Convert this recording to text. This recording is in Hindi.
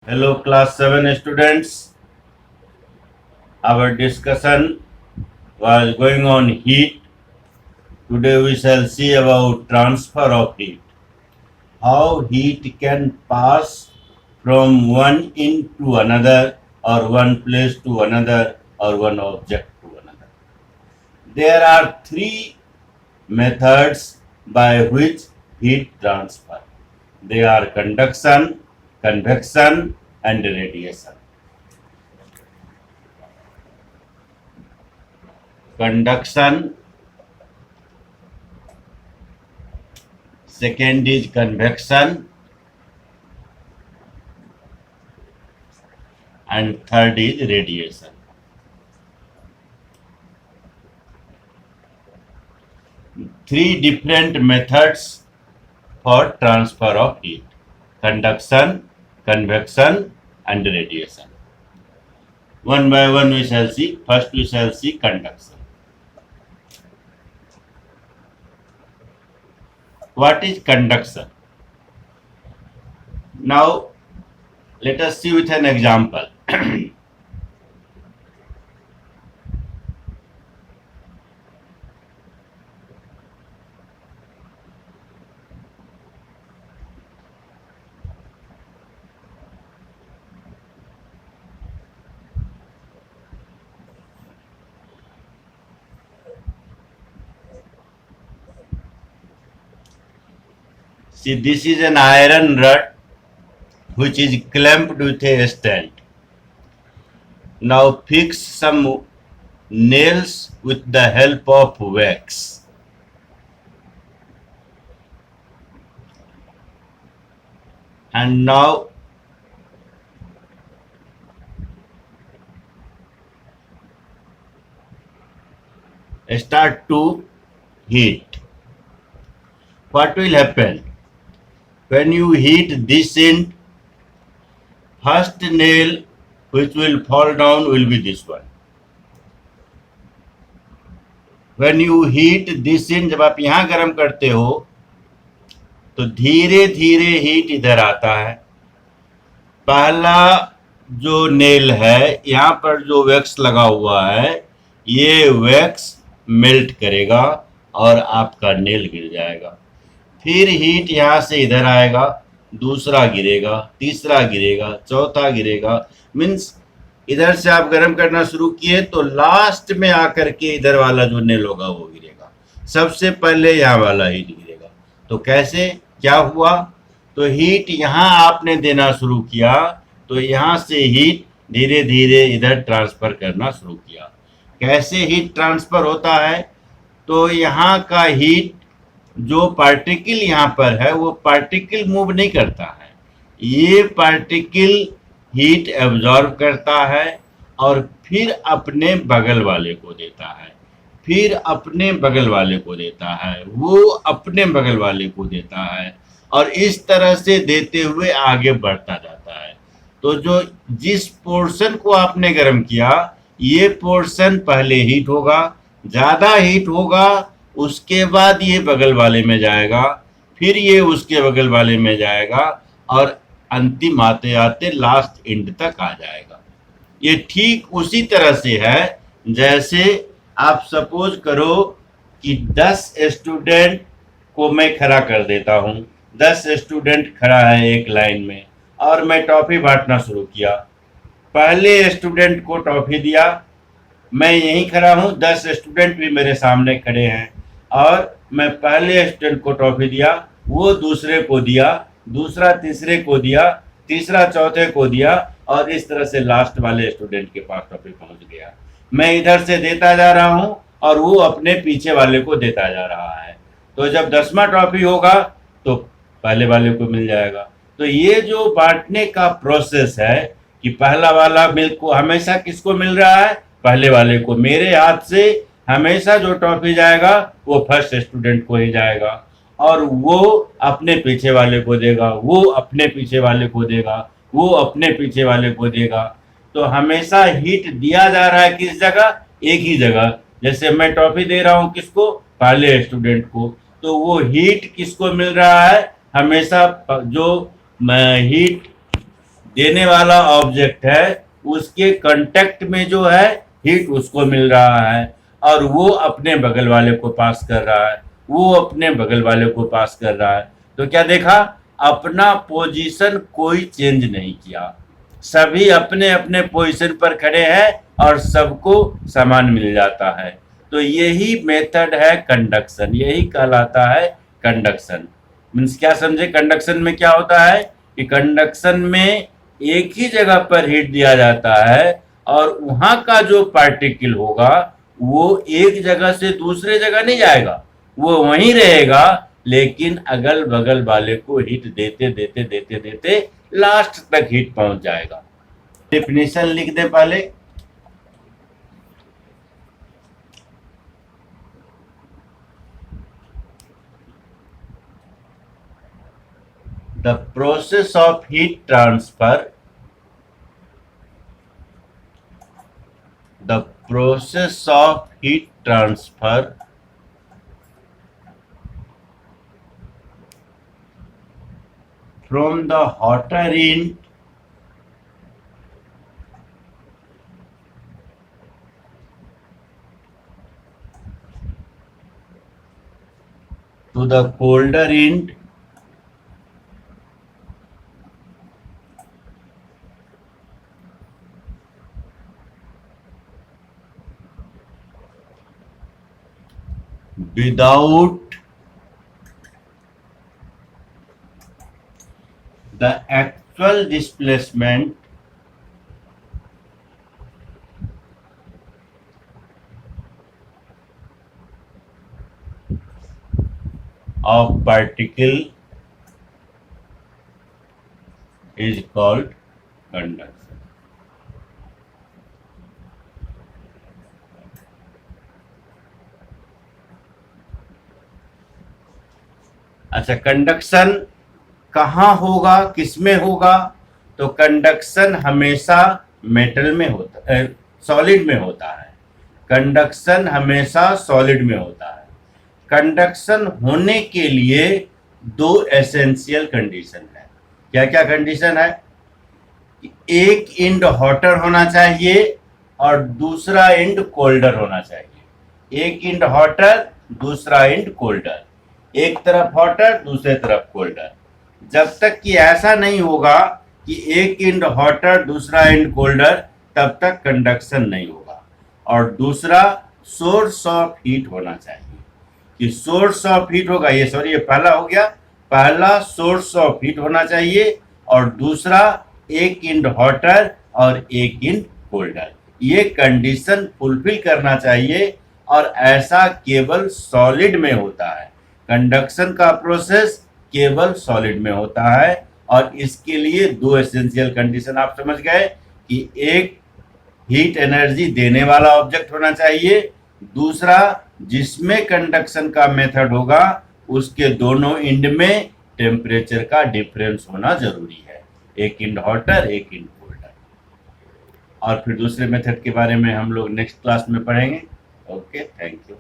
Hello, class 7 students. Our discussion was going on heat. Today we shall see about transfer of heat. How heat can pass from one in to another, or one place to another, or one object to another. There are three methods by which heat transfer. They are conduction, convection, and radiation. Conduction, second is convection, and third is radiation. Three different methods for transfer of heat: conduction, convection, and radiation. One by one we shall see. First we shall see conduction. What is conduction? Now let us see with an example. See, this is an iron rod which is clamped with a stand. Now fix some nails with the help of wax. And now start to heat. What will happen? When you heat this end, first nail which will fall down will be this one. When you heat this end, जब आप यहाँ गर्म करते हो तो धीरे धीरे हीट इधर आता है. पहला जो नेल है, यहाँ पर जो वैक्स लगा हुआ है, ये वैक्स मेल्ट करेगा और आपका नेल गिर जाएगा. फिर हीट यहाँ से इधर आएगा, दूसरा गिरेगा, तीसरा गिरेगा, चौथा गिरेगा. मीन्स इधर से आप गर्म करना शुरू किए तो लास्ट में आकर के इधर वाला जो नेल होगा वो गिरेगा. सबसे पहले यहाँ वाला हीट गिरेगा. तो कैसे, क्या हुआ? तो हीट यहाँ आपने देना शुरू किया तो यहाँ से हीट धीरे धीरे इधर ट्रांसफर करना शुरू किया. कैसे हीट ट्रांसफर होता है? तो यहाँ का हीट जो पार्टिकल यहाँ पर है वो पार्टिकल मूव नहीं करता है. ये पार्टिकल हीट एब्जॉर्ब करता है और फिर अपने बगल वाले को देता है, फिर अपने बगल वाले को देता है, वो अपने बगल वाले को देता है, और इस तरह से देते हुए आगे बढ़ता जाता है. तो जो जिस पोर्शन को आपने गर्म किया, ये पोर्शन पहले हीट होगा, ज़्यादा हीट होगा, उसके बाद ये बगल वाले में जाएगा, फिर ये उसके बगल वाले में जाएगा, और अंतिम आते आते लास्ट एंड तक आ जाएगा. ये ठीक उसी तरह से है जैसे आप सपोज करो कि 10 स्टूडेंट को मैं खड़ा कर देता हूँ. 10 स्टूडेंट खड़ा है एक लाइन में और मैं टॉफी बांटना शुरू किया. पहले स्टूडेंट को टॉफी दिया, मैं यहीं खड़ा हूँ, 10 स्टूडेंट भी मेरे सामने खड़े हैं, और मैं पहले स्टूडेंट को टॉफी दिया, वो दूसरे को दिया, दूसरा तीसरे को दिया, तीसरा चौथे को दिया, और इस तरह से लास्ट वाले स्टूडेंट के पास टॉफी पहुंच गया. मैं इधर से देता जा रहा हूं और वो अपने पीछे वाले को देता जा रहा है. तो जब 10वां टॉफी होगा तो पहले वाले को मिल जाएगा. तो ये जो बांटने का प्रोसेस है कि पहला वाला मिल्क को हमेशा किसको मिल रहा है? पहले वाले को. मेरे हाथ से हमेशा जो टॉफी जाएगा वो फर्स्ट स्टूडेंट को ही जाएगा, और वो अपने पीछे वाले को देगा, वो अपने पीछे वाले को देगा, वो अपने पीछे वाले को देगा. तो हमेशा हीट दिया जा रहा है किस जगह? एक ही जगह. जैसे मैं टॉफी दे रहा हूँ किसको? पहले स्टूडेंट को. तो वो हीट किसको मिल रहा है? हमेशा जो हीट देने वाला ऑब्जेक्ट है उसके कांटेक्ट में जो है हीट उसको मिल रहा है और वो अपने बगल वाले को पास कर रहा है, वो अपने बगल वाले को पास कर रहा है। तो क्या देखा, अपना पोजीशन कोई चेंज नहीं किया, सभी अपने अपने पोजीशन पर खड़े हैं और सबको समान मिल जाता है। तो यही मेथड है कंडक्शन, यही कहलाता है कंडक्शन। मीन्स क्या समझे, कंडक्शन में क्या होता है कि कंडक्शन में एक ही जगह पर हीट दिया जाता है और वहां का जो पार्टिकल होगा वो एक जगह से दूसरे जगह नहीं जाएगा, वो वहीं रहेगा, लेकिन अगल बगल वाले को हीट देते देते देते देते लास्ट तक हीट पहुंच जाएगा। डेफिनेशन लिख दे पहले। The process of heat transfer, the process of heat transfer from the hotter end to the colder end without the actual displacement of particle is called conduction। अच्छा, कंडक्शन कहाँ होगा, किसमें होगा? तो कंडक्शन हमेशा मेटल में होता है, सॉलिड में होता है। कंडक्शन हमेशा सॉलिड में होता है। कंडक्शन होने के लिए दो एसेंशियल कंडीशन है। क्या क्या कंडीशन है? एक एंड हॉटर होना चाहिए और दूसरा एंड कोल्डर होना चाहिए। एक एंड हॉटर, दूसरा एंड कोल्डर, एक तरफ हॉटर दूसरे तरफ कोल्डर। जब तक कि ऐसा नहीं होगा कि एक एंड हॉटर दूसरा एंड कोल्डर, तब तक कंडक्शन नहीं होगा। और दूसरा सोर्स ऑफ हीट होना चाहिए कि सोर्स ऑफ हीट होगा, ये पहला हो गया, पहला सोर्स ऑफ हीट होना चाहिए और दूसरा एक एंड हॉटर और एक एंड कोल्डर। ये कंडीशन फुलफिल करना चाहिए और ऐसा केवल सॉलिड में होता है। कंडक्शन का प्रोसेस केवल सॉलिड में होता है और इसके लिए दो एसेंशियल कंडीशन आप समझ गए कि एक हीट एनर्जी देने वाला ऑब्जेक्ट होना चाहिए, दूसरा जिसमें कंडक्शन का मेथड होगा उसके दोनों एंड में टेम्परेचर का डिफरेंस होना जरूरी है, एक एंड हॉटर एक एंड कोल्डर। और फिर दूसरे मेथड के बारे में हम लोग नेक्स्ट क्लास में पढ़ेंगे। Okay, thank you.